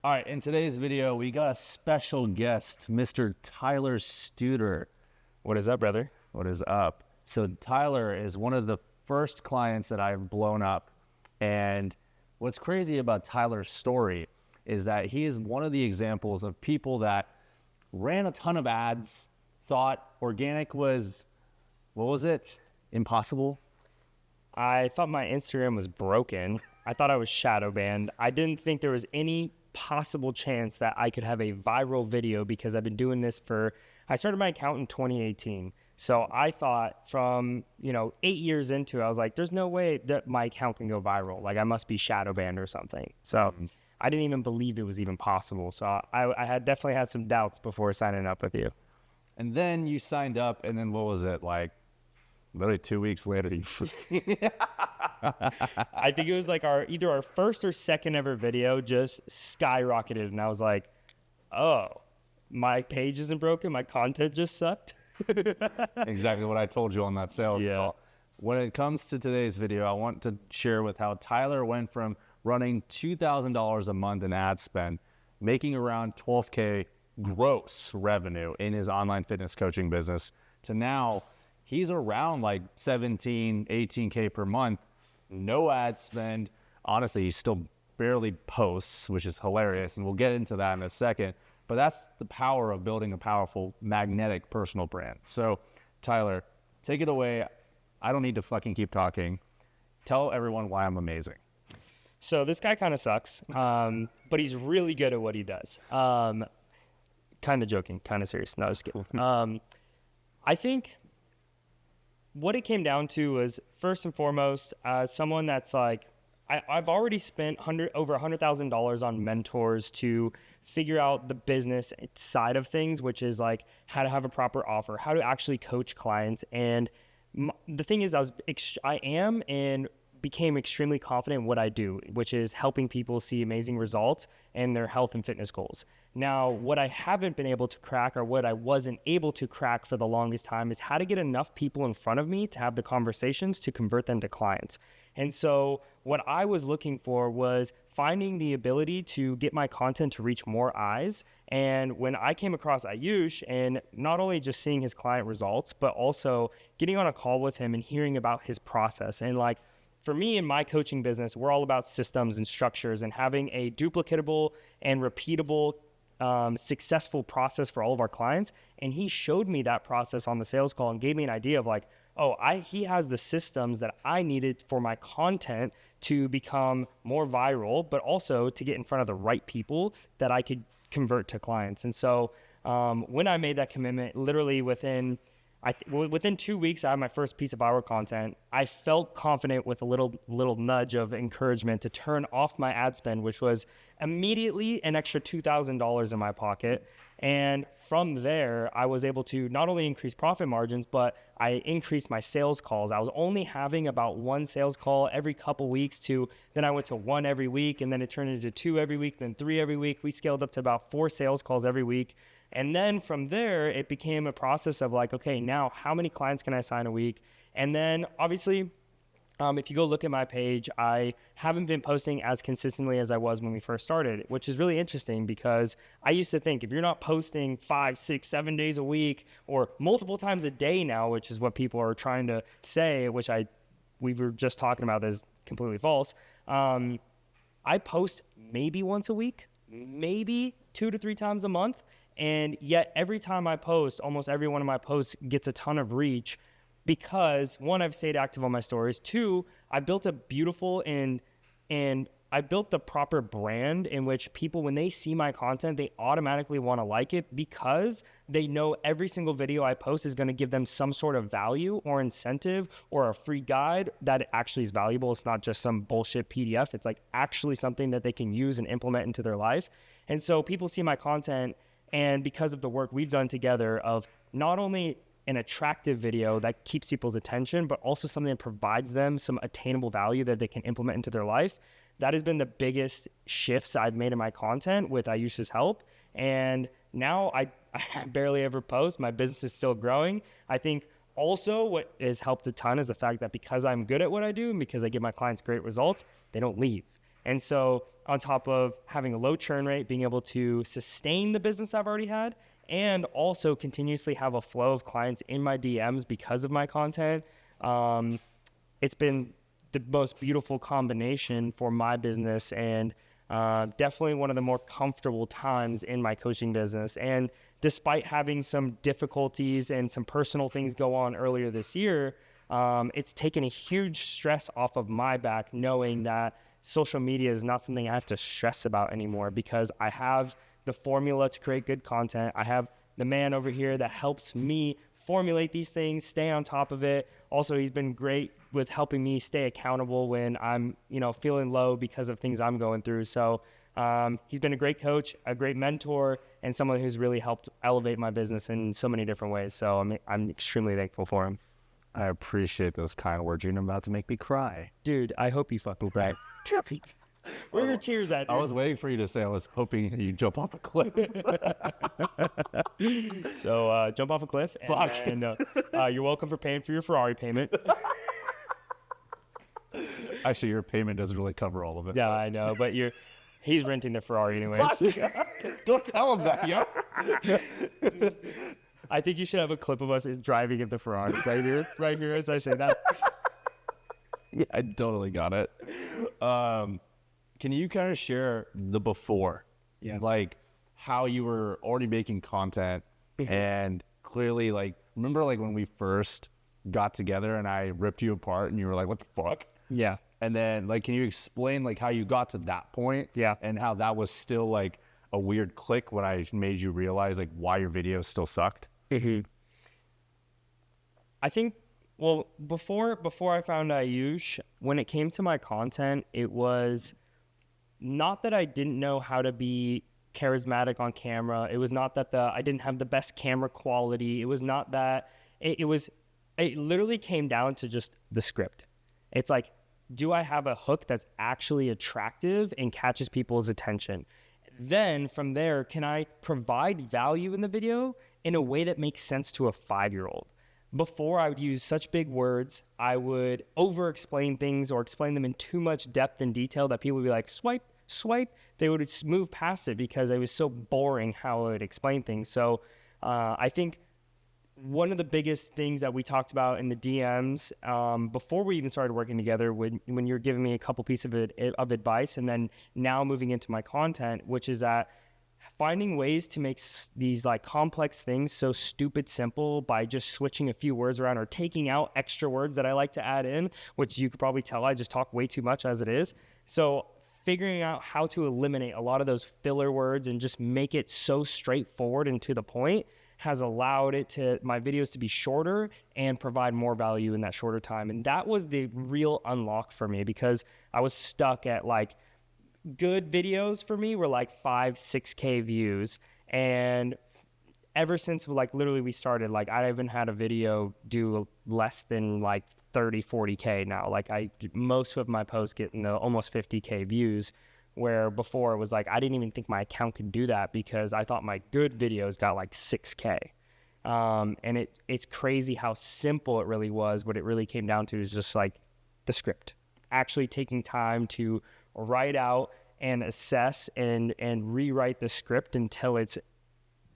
All right, in today's video, we got a special guest, Mr. Tyler Studer. What is up, brother? What is up? So Tyler is one of the first clients that I've blown up. And what's crazy about Tyler's story is that he is one of the examples of people that ran a ton of ads, thought organic was, what was it? Impossible? I thought my Instagram was broken. I thought I was shadow banned. I didn't think there was any possible chance that I could have a viral video because I've been doing this I started my account in 2018. So I thought from, 8 years into it, I was like, there's no way that my account can go viral. Like I must be shadow banned or something. So I didn't even believe it was even possible. So I had definitely had some doubts before signing up with you. And then you signed up, and then what was it, like literally 2 weeks later? I think it was like either our first or second ever video just skyrocketed, and I was like, oh, my page isn't broken, my content just sucked. Exactly what I told you on that sales call. When it comes to today's video, I want to share with how Tyler went from running $2,000 a month in ad spend, making around $12K gross revenue in his online fitness coaching business, to now he's around like 17, 18K per month, no ad spend. Honestly, he still barely posts, which is hilarious, and we'll get into that in a second. But that's the power of building a powerful, magnetic personal brand. So, Tyler, take it away. I don't need to fucking keep talking. Tell everyone why I'm amazing. So this guy kind of sucks, but he's really good at what he does. Kind of joking, kind of serious. No, just kidding. I think what it came down to was, first and foremost, someone that's like, I've already spent over $100,000 on mentors to figure out the business side of things, which is like how to have a proper offer, how to actually coach clients. And the thing is, I am and became extremely confident in what I do, which is helping people see amazing results in their health and fitness goals. Now, what I haven't been able to crack, or what I wasn't able to crack for the longest time, is how to get enough people in front of me to have the conversations to convert them to clients. And so what I was looking for was finding the ability to get my content to reach more eyes. And when I came across Ayush, and not only just seeing his client results, but also getting on a call with him and hearing about his process. And like, for me in my coaching business, we're all about systems and structures and having a duplicatable and repeatable successful process for all of our clients. And he showed me that process on the sales call and gave me an idea of like, he has the systems that I needed for my content to become more viral, but also to get in front of the right people that I could convert to clients. And so when I made that commitment, literally within 2 weeks, I had my first piece of viral content. I felt confident with a little nudge of encouragement to turn off my ad spend, which was immediately an extra $2,000 in my pocket. And from there, I was able to not only increase profit margins, but I increased my sales calls. I was only having about one sales call every couple weeks then I went to one every week, and then it turned into 2 every week, then 3 every week. We scaled up to about 4 sales calls every week. And then from there, it became a process of like, okay, now how many clients can I sign a week? And then obviously, if you go look at my page, I haven't been posting as consistently as I was when we first started, which is really interesting because I used to think if you're not posting 5, 6, 7 days a week or multiple times a day now, which is what people are trying to say, which we were just talking about is completely false. I post maybe once a week, maybe 2 to 3 times a month. And yet every time I post, almost every one of my posts gets a ton of reach because, one, I've stayed active on my stories. 2, I built a beautiful and I built the proper brand in which people, when they see my content, they automatically want to like it because they know every single video I post is going to give them some sort of value or incentive or a free guide that actually is valuable. It's not just some bullshit PDF. It's like actually something that they can use and implement into their life. And so people see my content, and because of the work we've done together of not only an attractive video that keeps people's attention, but also something that provides them some attainable value that they can implement into their life, that has been the biggest shifts I've made in my content with Ayush's help. And now I barely ever post. My business is still growing. I think also what has helped a ton is the fact that because I'm good at what I do and because I give my clients great results, they don't leave. And so on top of having a low churn rate, being able to sustain the business I've already had, and also continuously have a flow of clients in my DMs because of my content, it's been the most beautiful combination for my business, and definitely one of the more comfortable times in my coaching business. And despite having some difficulties and some personal things go on earlier this year, it's taken a huge stress off of my back, knowing that social media is not something I have to stress about anymore, because I have the formula to create good content. I have the man over here that helps me formulate these things, stay on top of it. Also, he's been great with helping me stay accountable when I'm, feeling low because of things I'm going through. So he's been a great coach, a great mentor, and someone who's really helped elevate my business in so many different ways. So I'm extremely thankful for him. I appreciate those kind words. You're about to make me cry. Dude, I hope you fucking cry. Where are your tears at, dude? I was waiting for you to say I was hoping you'd jump off a cliff. So jump off a cliff. And you're welcome for paying for your Ferrari payment. Actually, your payment doesn't really cover all of it. Yeah, I know. But he's renting the Ferrari anyways. Don't tell him that, yo. I think you should have a clip of us driving in the Ferrari right here as I say that. Yeah, I totally got it. Can you kind of share the before? Yeah. Like how you were already making content and clearly remember when we first got together and I ripped you apart and you were like, what the fuck? Yeah. And then can you explain how you got to that point? Yeah. And how that was still a weird click when I made you realize why your videos still sucked? Mm-hmm. I think, well, before I found Ayush, when it came to my content, it was not that I didn't know how to be charismatic on camera. It was not that I didn't have the best camera quality. It was not that. It literally came down to just the script. It's do I have a hook that's actually attractive and catches people's attention? Then from there, can I provide value in the video in a way that makes sense to a 5-year-old? Before, I would use such big words. I would over-explain things or explain them in too much depth and detail that people would be like, swipe, swipe. They would move past it because it was so boring how I would explain things. So I think one of the biggest things that we talked about in the DMs before we even started working together, when you're giving me a couple pieces of advice, and then now moving into my content, which is that finding ways to make these complex things so stupid simple by just switching a few words around or taking out extra words that I like to add in, which you could probably tell I just talk way too much as it is. So figuring out how to eliminate a lot of those filler words and just make it so straightforward and to the point has allowed my videos to be shorter and provide more value in that shorter time. And that was the real unlock for me, because I was stuck at good videos for me were 5-6K views. And ever since literally we started, I haven't had a video do less than 30-40K now. Most of my posts get in the almost 50K views, where before it was I didn't even think my account could do that because I thought my good videos got 6K. And it's crazy how simple it really was. What it really came down to is just the script, actually taking time to write out and assess and rewrite the script until it's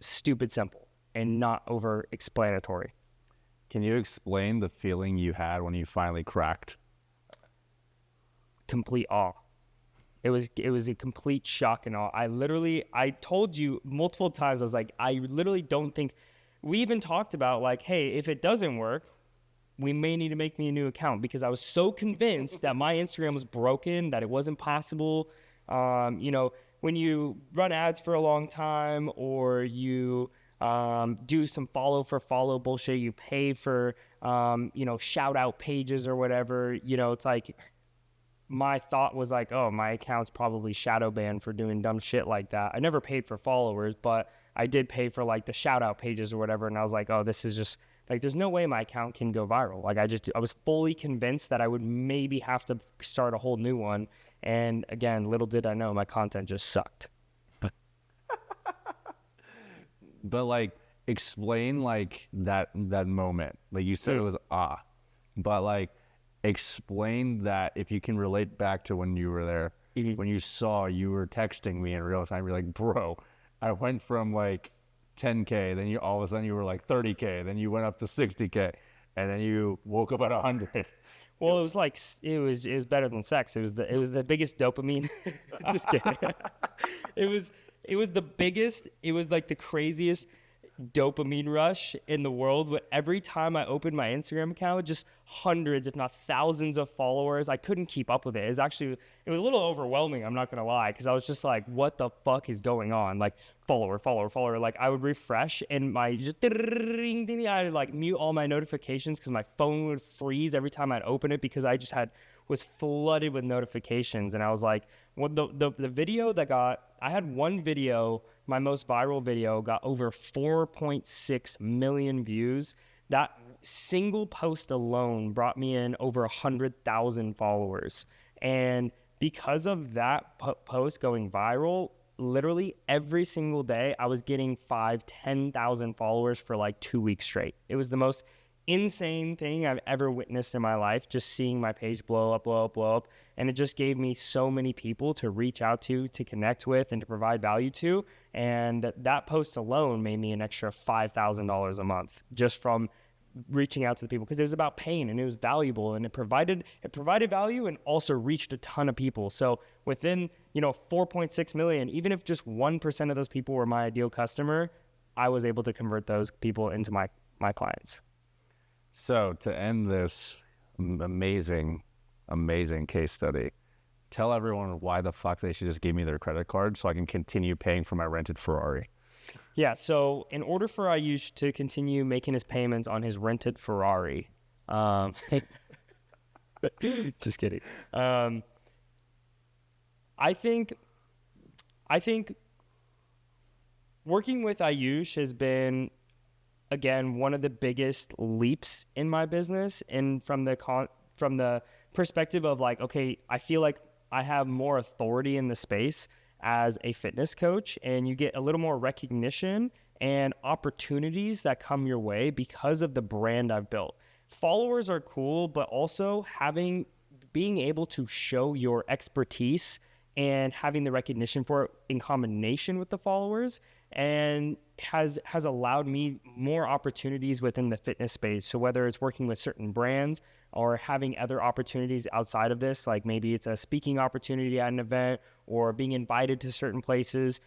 stupid simple and not over explanatory. Can you explain the feeling you had when you finally cracked? Complete awe. It was a complete shock and awe. I told you multiple times, I was I literally don't think, we even talked about hey, if it doesn't work, we may need to make me a new account, because I was so convinced that my Instagram was broken, that it wasn't possible. When you run ads for a long time, or you do some follow for follow bullshit, you pay for, shout out pages or whatever, it's my thought was oh, my account's probably shadow banned for doing dumb shit like that. I never paid for followers, but I did pay for the shout out pages or whatever. And I was oh, this is just there's no way my account can go viral. I was fully convinced that I would maybe have to start a whole new one. And again, little did I know, my content just sucked. But explain that moment. You said it was but explain that, if you can relate back to when you were there, when you saw you were texting me in real time. You're like, bro, I went from like 10K, then you all of a sudden you were like 30K, then you went up to 60K, and then you woke up at 100. Well, it was like it was better than sex. It was the biggest dopamine. Just kidding. it was the biggest. It was like the craziest dopamine rush in the world. But every time I opened my Instagram account, just hundreds, if not thousands, of followers. I couldn't keep up with it. It was a little overwhelming. I'm not gonna lie, because I was just like, what the fuck is going on? Like follower. Like I would refresh and my just I would like mute all my notifications because my phone would freeze every time I'd open it because I just was flooded with notifications. And I was like, what the video that I had one video, my most viral video, got over 4.6 million views. That single post alone brought me in over 100,000 followers. And because of that post going viral, literally every single day I was getting 10,000 followers for like 2 weeks straight. It was the most insane thing I've ever witnessed in my life, just seeing my page blow up. And it just gave me so many people to reach out to connect with, and to provide value to. And that post alone made me an extra $5,000 a month just from reaching out to the people, because it was about pain and it was valuable, and it provided value and also reached a ton of people. So within 4.6 million, even if just 1% of those people were my ideal customer, I was able to convert those people into my clients. So to end this amazing case study, tell everyone why the fuck they should just give me their credit card so I can continue paying for my rented Ferrari. Yeah, so in order for Ayush to continue making his payments on his rented Ferrari, just kidding. I think working with Ayush has been, again, one of the biggest leaps in my business, and from the perspective of like, okay, I feel like I have more authority in the space as a fitness coach, and you get a little more recognition and opportunities that come your way because of the brand I've built. Followers are cool, but also being able to show your expertise and having the recognition for it in combination with the followers, and has allowed me more opportunities within the fitness space. So whether it's working with certain brands or having other opportunities outside of this, like maybe it's a speaking opportunity at an event or being invited to certain places,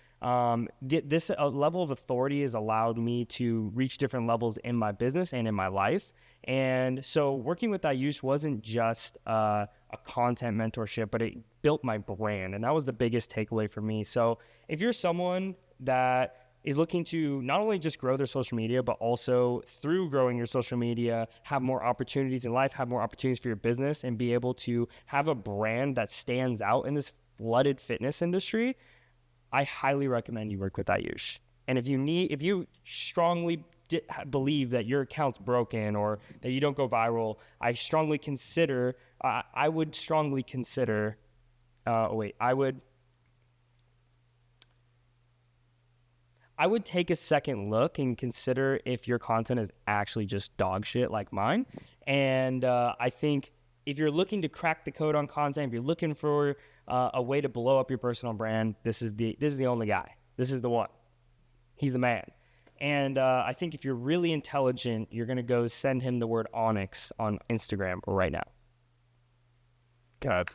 this level of authority has allowed me to reach different levels in my business and in my life. And so working with Ayush wasn't just a content mentorship, but it built my brand. And that was the biggest takeaway for me. So if you're someone that is looking to not only just grow their social media, but also through growing your social media, have more opportunities in life, have more opportunities for your business, and be able to have a brand that stands out in this flooded fitness industry, I highly recommend you work with Ayush. And if you strongly believe that your account's broken or that you don't go viral, I would strongly consider I would take a second look and consider if your content is actually just dog shit like mine. And I think if you're looking to crack the code on content, if you're looking for a way to blow up your personal brand, this is the only guy. This is the one. He's the man. And I think if you're really intelligent, you're going to go send him the word Onyx on Instagram right now. God.